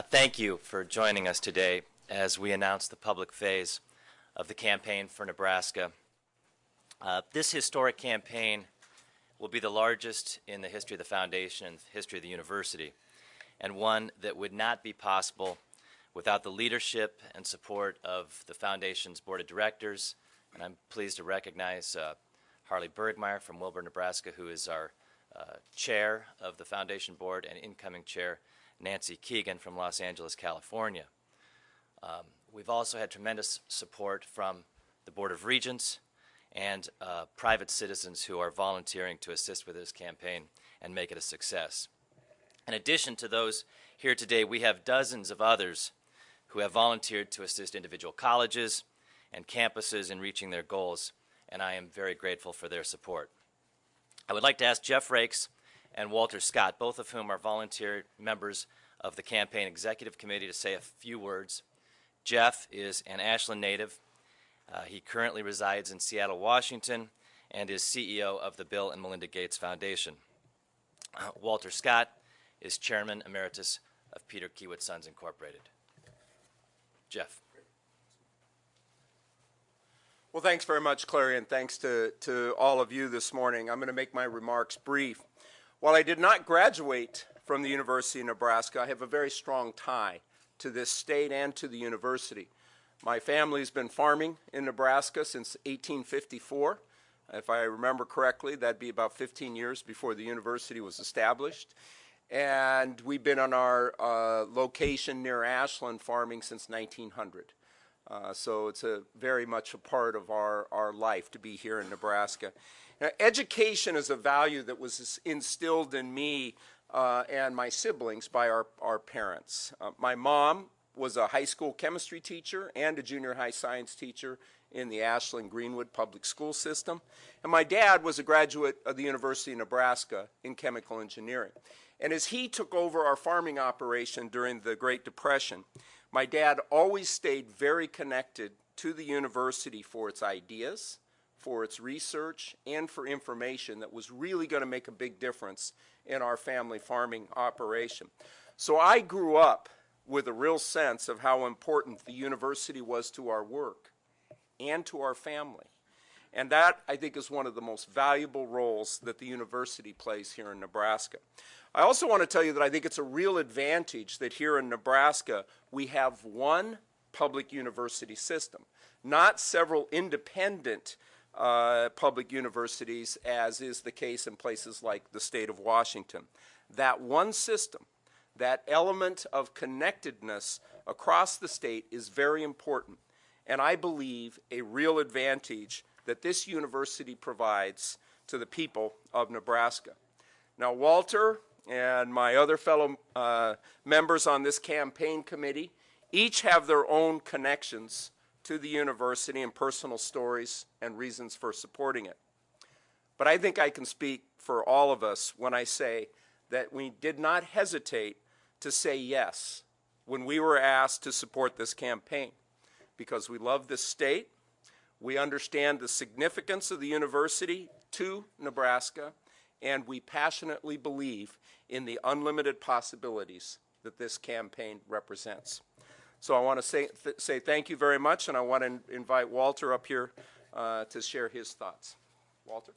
Thank you for joining us today as we announce the public phase of the campaign for Nebraska. This historic campaign will be the largest in the history of the foundation and the history of the university, and one that would not be possible without the leadership and support of the foundation's board of directors. And I'm pleased to recognize Harley Bergmeyer from Wilbur, Nebraska, who is our chair of the foundation board, and incoming chair Nancy Keegan from Los Angeles, California. We've also had tremendous support from the Board of Regents and private citizens who are volunteering to assist with this campaign and make it a success. In addition to those here today, we have dozens of others who have volunteered to assist individual colleges and campuses in reaching their goals, and I am very grateful for their support. I would like to ask Jeff Raikes and Walter Scott, both of whom are volunteer members of the campaign executive committee, to say a few words. Jeff is an Ashland native. He currently resides in Seattle, Washington, and is CEO of the Bill and Melinda Gates Foundation. Walter Scott is Chairman Emeritus of Peter Kiewit Sons Incorporated. Jeff. Well, thanks very much, Clary, and thanks to all of you this morning. I'm going to make my remarks brief. While I did not graduate from the University of Nebraska, I have a very strong tie to this state and to the university. My family's been farming in Nebraska since 1854. If I remember correctly, that'd be about 15 years before the university was established. And we've been on our location near Ashland farming since 1900. So it's very much a part of our life to be here in Nebraska. Now, education is a value that was instilled in me and my siblings by our parents. My mom was a high school chemistry teacher and a junior high science teacher in the Ashland Greenwood public school system. And my dad was a graduate of the University of Nebraska in chemical engineering. And as he took over our farming operation during the Great Depression, my dad always stayed very connected to the university for its ideas, for its research, and for information that was really going to make a big difference in our family farming operation. So I grew up with a real sense of how important the university was to our work and to our family. And that, I think, is one of the most valuable roles that the university plays here in Nebraska. I also want to tell you that I think it's a real advantage that here in Nebraska we have one public university system, not several independent public universities, as is the case in places like the state of Washington. That one system, that element of connectedness across the state, is very important, and I believe a real advantage that this university provides to the people of Nebraska. Now, Walter and my other fellow members on this campaign committee each have their own connections to the university and personal stories and reasons for supporting it. But I think I can speak for all of us when I say that we did not hesitate to say yes when we were asked to support this campaign, because we love this state, we understand the significance of the university to Nebraska, and we passionately believe in the unlimited possibilities that this campaign represents. So I want to say thank you very much, and I want to invite Walter up here to share his thoughts. Walter?